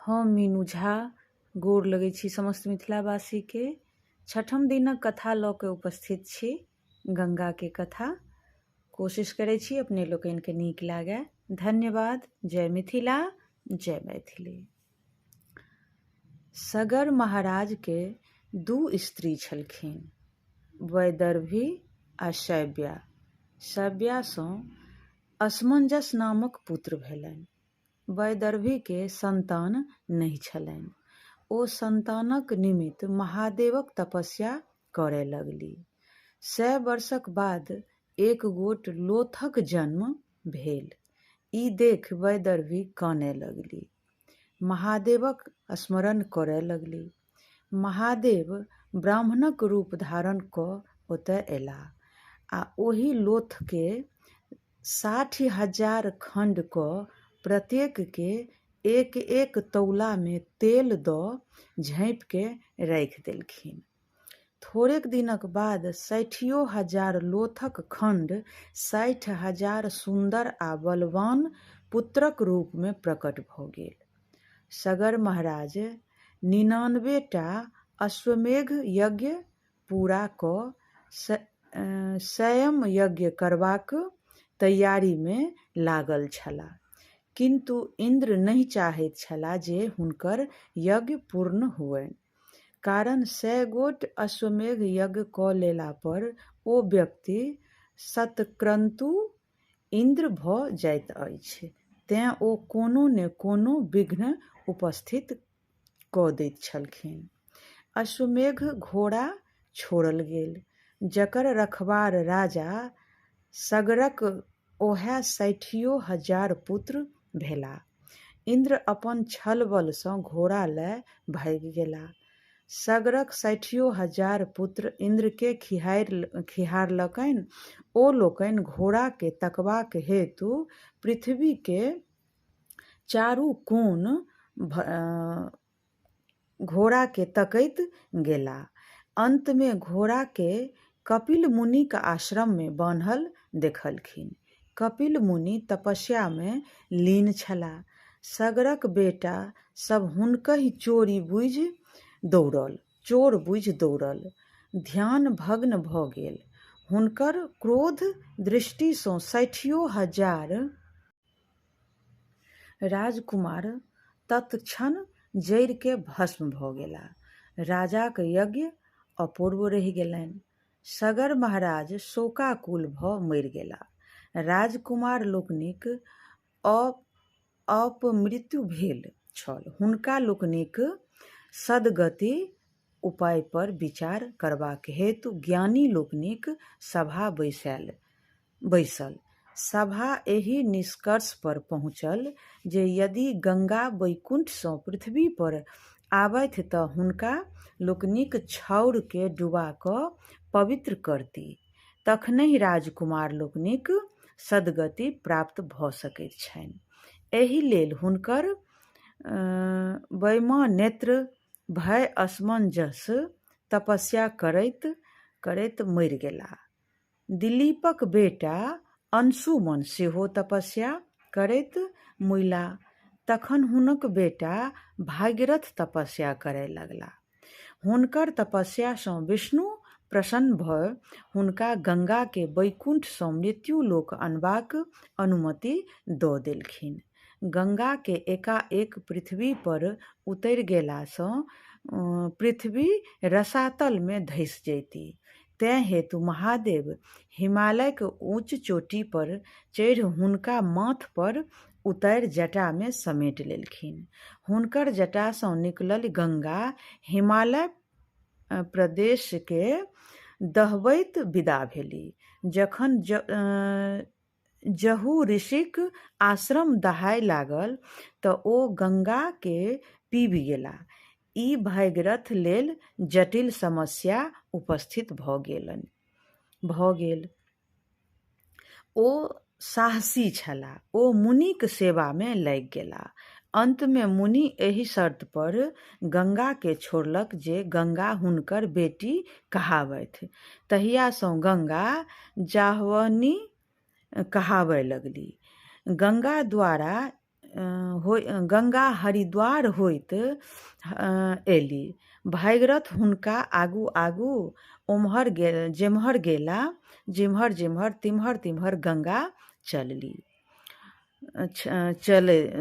हम मीनू झा गोर लगै छी समस्त मिथिलावासी के। छठम दिनक कथा लऽ के उपस्थित छी। गंगा के कथा कोशिश करै छी अपने लोकनि के नीक लागे। धन्यवाद। जय मिथिला, जय मैथिली। सगर महाराज के दू स्त्री छलखिन, वैदर्भी आ शैव्या। शैव्या सँ असमंजस नामक पुत्र भेलनि। वैदर्भी के संतान नहि छलनि। ओ संतानक निमित्त महादेवक तपस्या करय लगली। 100 वर्षक बाद एक गोट लोथक जन्म भेल। ई देख वैदर्भी कानय लगली, महादेवक स्मरण करय लगली। महादेव ब्राह्मणक रूप धारण कऽ ओतय अयलाह आ ओहि लोथ के 60,000 खंड कऽ प्रत्येक के एक एक तौला में तेल दऽ झाँपि के राखि देलखिन। थोड़ेक दिनक बाद 60,000 लोथक खंड 60,000 सुंदर आ बलवान पुत्रक रूप में प्रकट भऽ गेल। सगर महाराज 99 टा अश्वमेघ यज्ञ पूरा कऽ स्वयं यज्ञ करबाक तैयारी में लागल छलाह, किंतु इंद्र नहि चाहैत छलाह जे हुनकर यज्ञ पूर्ण हुअनि। कारण 100 गोट अश्वमेघ यज्ञ कऽ लेला पर ओ व्यक्ति शतक्रतु इंद्र भऽ जाइत अछि, तेँ ओ कोनो ने कोनो विघ्न उपस्थित कऽ दैत छलखिन। अश्वमेघ घोड़ा छोड़ल गेल, जकर रखवार राजा सगरक ओहे 60,000 पुत्र भेला। इंद्र अपन छल बल सँ घोड़ा लए भागि गेला। सगरक 60,000 पुत्र इंद्र के खिहारलकनि। ओ लोकनि घोड़ा के तकबाक हेतु पृथ्वी के चारू कोन घोड़ा के तकैत गेला। अंत में घोड़ा के कपिल मुनिक आश्रम में बान्हल देखलखिन। कपिल मुनि तपस्या में लीन छलाह। सगरक बेटा सब हुनकहि चोर बुझि दौड़ल, ध्यान भग्न भऽ गेल। हुनकर क्रोध दृष्टि सँ 60,000 राजकुमार तत्क्षण जरि के भस्म भऽ गेलाह। राजाक यज्ञ अपूर्व रहि गेलनि। सगर महाराज शोकाकुल भऽ मरि गेलाह। राजकुमार लोकनिक अपमृत्यु भेल छल। हुनका लोकनिक सद्गति उपाय पर विचार करबाक हेतु ज्ञानी लोकनिक सभा बैसल। सभा एहि निष्कर्ष पर पहुँचल जे यदि गंगा वैकुंठ सँ पृथ्वी पर आबथि तऽ हुनका लोकनिक छाउर के डुबा कऽ पवित्र करती, तखनहि राजकुमार लोकनिक सद्गति प्राप्त भऽ सकैत छनि। एहि लेल हुनकर वैमनेत्र भय असमंजस तपस्या करैत करैत मरि गेलाह। दिलीपक बेटा अंशुमन सेहो तपस्या करैत मुइला। तखन हुनक बेटा भागीरथ तपस्या करय लगलाह। हुनकर तपस्या सँ विष्णु प्रसन्न भऽ हुनका गंगा के वैकुंठ सँ मृत्युलोक अनबाक अनुमति दऽ देलखिन। गंगा के एकाएक पृथ्वी पर उतरि गेला सँ पृथ्वी रसातल में धँसि जैती। तेँ हेतु महादेव हिमालयक ऊँच चोटी पर चढ़ि हुनका माथ पर उतारि जटा में समेटि लेलखिन। हुनकर जटा सँ निकलल गंगा हिमालय प्रदेश के दहबैत विदा भेली। जखन जहू ऋषिक आश्रम दहाय लागल तऽ ओ गंगा के पीबि गेला। ई भागीरथ लेल जटिल समस्या उपस्थित भऽ गेल। ओ साहसी छलाह। ओ मुनिक सेवा में लागि गेलाह। अंत में मुनि एहि शर्त पर गंगा के छोड़लक जे गंगा हुनकर बेटी कहावथि। तहिया सँ गंगा जाह्नवी कहाबय लगली। गंगा द्वारा गंगा हरिद्वार होइत एली। भागीरथ हुनका आगू आगू ओम्हर जेम्हर गेला, जिम्हर जिम्हर तिम्हर तिम्हर गंगा चलली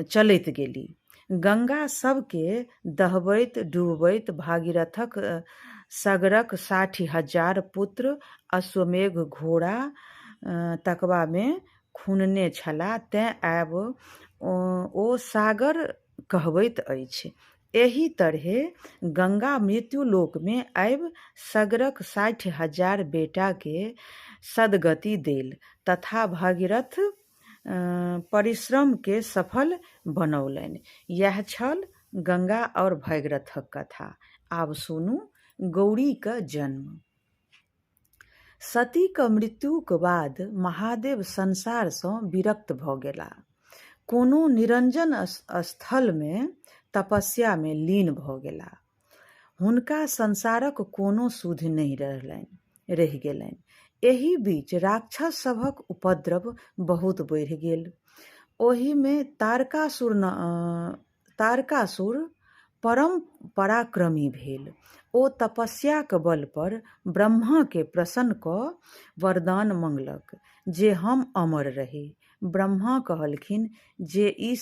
चलैत गेली। गंगा सबके दहबैत डूबैत भागीरथक सगरक 60,000 पुत्र अश्वमेघ घोड़ा तकबामे खुनने छलाह, तेँ आब ओ सागर कहबैत अछि। एही तरहेँ गंगा मृत्युलोकमे आबि सगरक 60,000 बेटाके सदगति देल तथा भगीरथ परिश्रम के सफल बनौलनि। यह छल गंगा और भगीरथक कथा। आब सुनू गौरीक जन्म। सतीक मृत्युक बाद महादेव संसारसँ विरक्त भऽ गेलाह। कोनो निरंजन स्थलमे तपस्यामे लीन भऽ गेलाह। हुनका संसारक कोनो सुधि नहि रहि गेलनि। एहि बीच राक्षस सभक उपद्रव बहुत बढ़ि गेल। ओहिमे तारकासुर परम पराक्रमी भेल। ओ तपस्याक बल पर ब्रह्मा के प्रसन्न कऽ वरदान मंगलक जे हम अमर रही। ब्रह्मा कहलखिन जे ई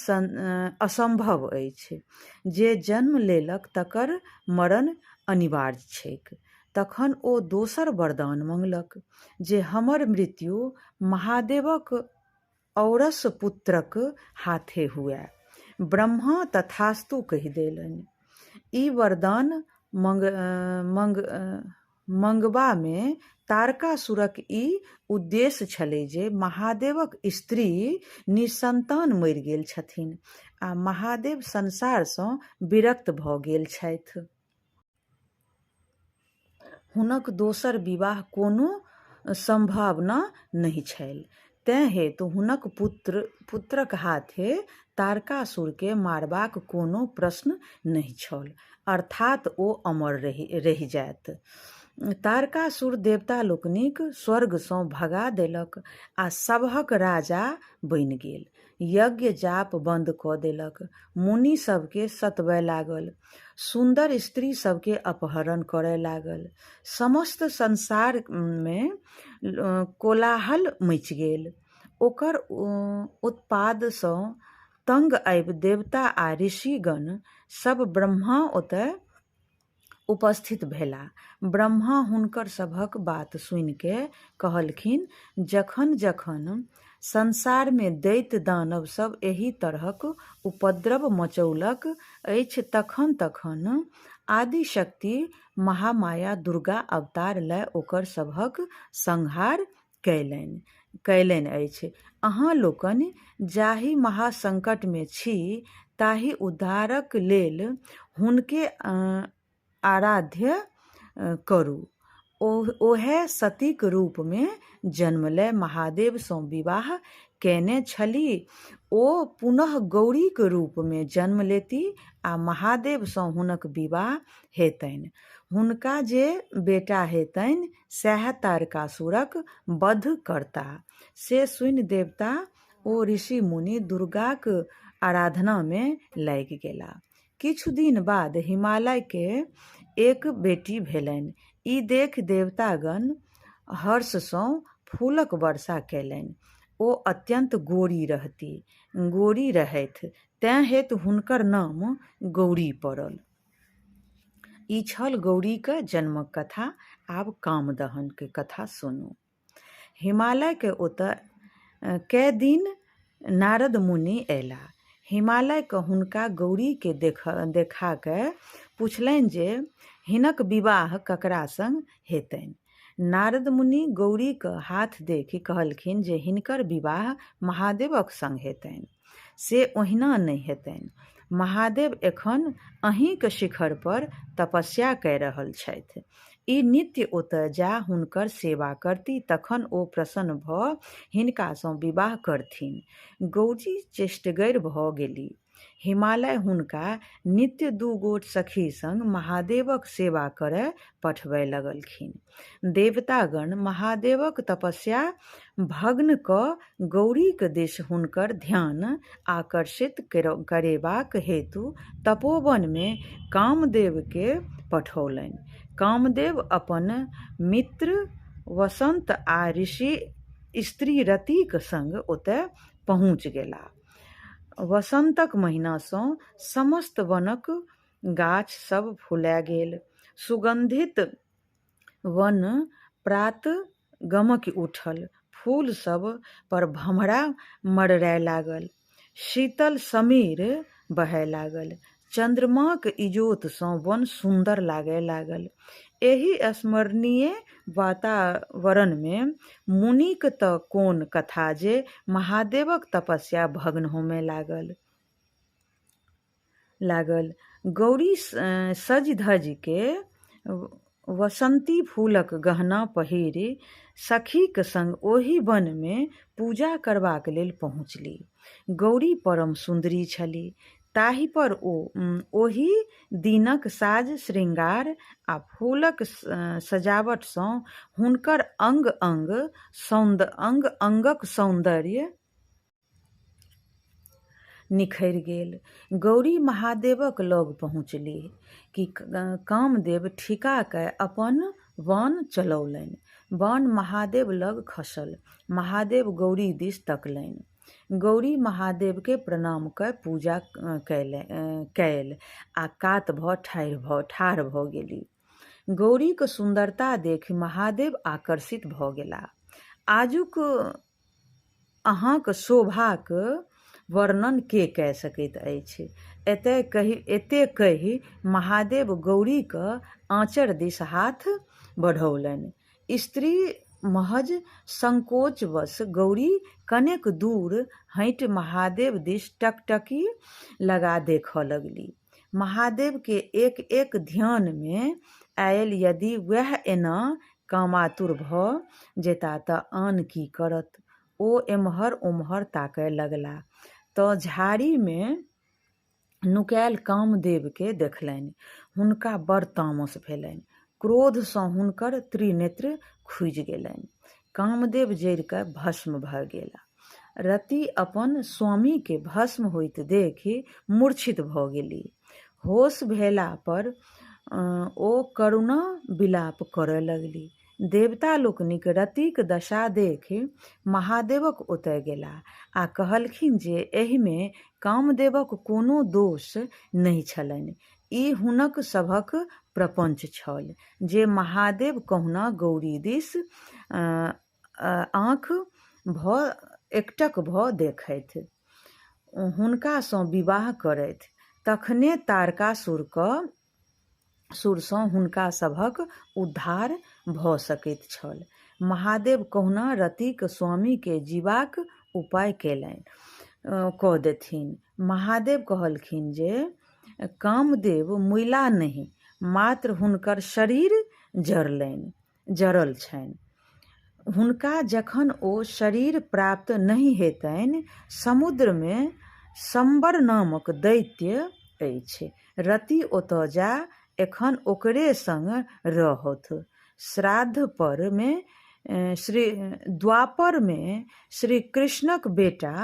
असंभव अछि। जे जन्म लेलक तकर मरण अनिवार्य छैक। तखन ओ दोसर वरदान मंगलक जे हमर मृत्यु महादेवक औरस पुत्रक हाथे हुए। ब्रह्मा तथास्तु कहि देलनि। ई वरदान मंगबामे तारकासुरक ई उद्देश्य छलै जे महादेवक स्त्री निसंतान मरि गेल छथिन आ महादेव संसारसँ विरक्त भऽ गेल छथि। हुनक दोसर विवाह कोनो संभावना नहि छल। तेँ हेतु हुनक पुत्रक हाथे तारकासुरके मारबाक कोनो प्रश्न नहि छल, अर्थात ओ अमर रहि जायत। तारकासुर देवता लोकनिक स्वर्गसँ भगा देलक आ सभक राजा बनि गेल। यज्ञ जाप बंद कऽ देलक। मुनि सबके सतबय लागल। सुंदर स्त्री सबके अपहरण करय लागल। समस्त संसारमे कोलाहल मचि गेल। ओकर उत्पादसँ तंग आबि देवता आ ऋषिगण सब ब्रह्मा ओतय उपस्थित भेलाह। ब्रह्मा हुनकर सभक बात सुनिके कहलखिन, जखन जखन संसारमे दैत्य दानव सब एही तरहक उपद्रव मचौलक अछि तखन तखन आदिशक्ति महामाया दुर्गा अवतार लए ओकर सभक संहार कयलनि अछि। अहाँ लोकनि जाहि महासंकटमे छी ताहि उद्धारक लेल हुनके आराध्य करू। ओहे सतीक रूपमे जन्म लए महादेवसँ विवाह केने छलीह। ओ पुनः गौरीक रूपमे जन्म लेती आ महादेवसँ हुनक विवाह हेतनि। हुनका जे बेटा हेतनि सएह तारकासुरक वध करताह। से सुनि देवता ओ ऋषि मुनि दुर्गाक आराधनामे लागि गेलाह। किछु दिन बाद हिमालयके एक बेटी भेलनि। ई देख देवतागण हर्षसँ फूलक वर्षा कयलनि। ओ अत्यंत गोरी रहथि, तेँ हेतु हुनकर नाम गौरी पड़ल। ई छल गौरीक जन्मक कथा। आब कामदहनके कथा सुनू। हिमालयके ओतऽ कै दिन नारद मुनि अयलाह। हिमालयके हुनका गौरीके देखाके पुछलनि जे हिनक विवाह ककरा संग हेतनि। नारद मुनि गौरीक हाथ देखि कहलखिन जे हिनकर विवाह महादेवक संग हेतनि। से ओहिना नहि हेतनि। महादेव एखन अहींक शिखर पर तपस्या कऽ रहल छथि। ई नित्य ओतऽ जा हुनकर सेवा करती, तखन ओ प्रसन्न भऽ हिनकासँ विवाह करथिन। गौरी चेष्टगर भऽ गेली। हिमालय हुनका नित्य 2 गोट सखी संग महादेवक सेवा करय पठबय लगलखिन। देवतागण महादेवक तपस्या भग्न कऽ गौरीक दिस हुनकर ध्यान आकर्षित करेबाक हेतु तपोवनमे कामदेवके पठौलनि। कामदेव अपन मित्र वसंत आ ऋषि स्त्री रतिक संग ओतय पहुँच गेला। वसंतक महिनासँ समस्त वनक गाछ सब फुला गेल। सुगंधित वन प्रात गमकि उठल। फूल सब पर भमरा मरड़ाय लागल। शीतल समीर बहय लागल। चंद्रमाक इजोतसँ वन सुन्दर लागय लागल। एहि स्मरणीय वातावरणमे मुनिक तऽ कोन कथा जे महादेवक तपस्या भग्न होमय लागल। गौरी सज धज के वसंती फूलक गहना पहिरि सखीक संग ओहि वनमे पूजा करबाक लेल पहुँचली। गौरी परम सुन्दरी छली। ताहि पर ओहि दिनक साज श्रृंगार आ फूलक सजावटसँ हुनकर अंग अंगक सौन्दर्य निखरि गेल। गौरी महादेवक लग पहुँचली कि कामदेव ठिका कऽ अपन बाण चलौलनि। बाण महादेव लग खसल। महादेव गौरी दिस तकलनि। गौरी महादेवके प्रणाम कऽ पूजा कयल आ कात भऽ ठाढ़ भऽ गेली। गौरीक सुन्दरता देखि महादेव आकर्षित भऽ गेला। आजुक अहाँक शोभाक वर्णन के कऽ सकैत अछि। एतेक कहि महादेव गौरीक आँचर दिस हाथ बढ़ौलनि। स्त्री महज संकोचवश गौरी कनेक दूर हटि महादेव दिस टकटकी लगा देखऽ लगली। महादेव के एक एक ध्यानमे आयल यदि वएह एना कामातुर भऽ जेता तऽ आन की करत। ओ एम्हर ओम्हर ताकय लगला तऽ झाड़ीमे नुकायल कामदेवके देखलनि। हुनका बड़ तामस भेलनि। क्रोधसँ हुनकर त्रिनेत्र खुजि गेलनि। कामदेव जरि कऽ भस्म भऽ गेला। रति अपन स्वामीके भस्म होइत देखि मूर्छित भऽ गेली। होश भेला पर ओ करुणा विलाप करय लगली। देवता लोकनिक रतिक दशा देखि महादेवक ओतय गेलाह आ कहलखिन जे एहिमे कामदेवक कोनो दोष नहि छलनि। ई हुनक सभक प्रपंच छल जे महादेव कहुना गौरी दिस आँख एकटक भऽ देखथि, हुनकासँ विवाह करथि। तखने तारकासुरसँ हुनका सभक उद्धार भऽ सकैत छल। महादेव कहुना रतिक स्वामीके जीबाक उपाय कऽ देथिन। महादेव कहलखिन जे कामदेव मुइला नहि, मात्र हुनकर शरीर जरल छनि। हुनका जखन ओ शरीर प्राप्त नहि हेतनि, समुद्रमे शंबर नामक दैत्य अछि। रति ओतऽ जा एखन ओकरे संग रहत। द्वापरमे श्री कृष्णक बेटा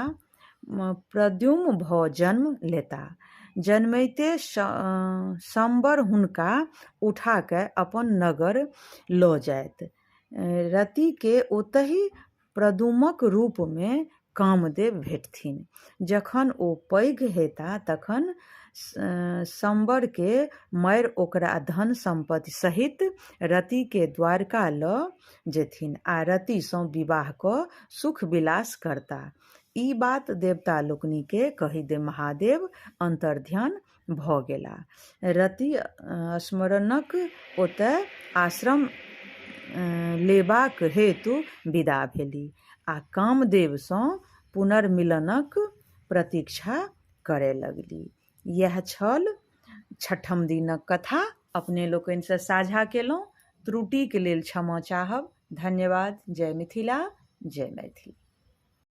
प्रद्युम्न भऽ जन्म लेता। जन्मैते शंबर हुनका उठा कऽ अपन नगर लऽ जायत। रतिके ओतहि प्रद्युम्नक रूपमे कामदेव भेटथिन। जखन ओ पैघ हेता तखन शंबरके मारि ओकरा धन संपत्ति सहित रतिके द्वारका लऽ जेथिन आ रतिसँ विवाह कऽ सुख विलास करता। ई बात देवता लोकनिके कहि दे महादेव अंतर्ध्यान भऽ गेला। रति स्मरणक ओतय आश्रम लेबाक हेतु विदा भेली आ कामदेवसँ पुनर्मिलनक प्रतीक्षा करय लगली। यह छल छठम दिनक कथा। अपने लोकनिसँ साझा केलहुँ। त्रुटिके लेल क्षमा चाहब। धन्यवाद। जय मिथिला, जय मैथिली।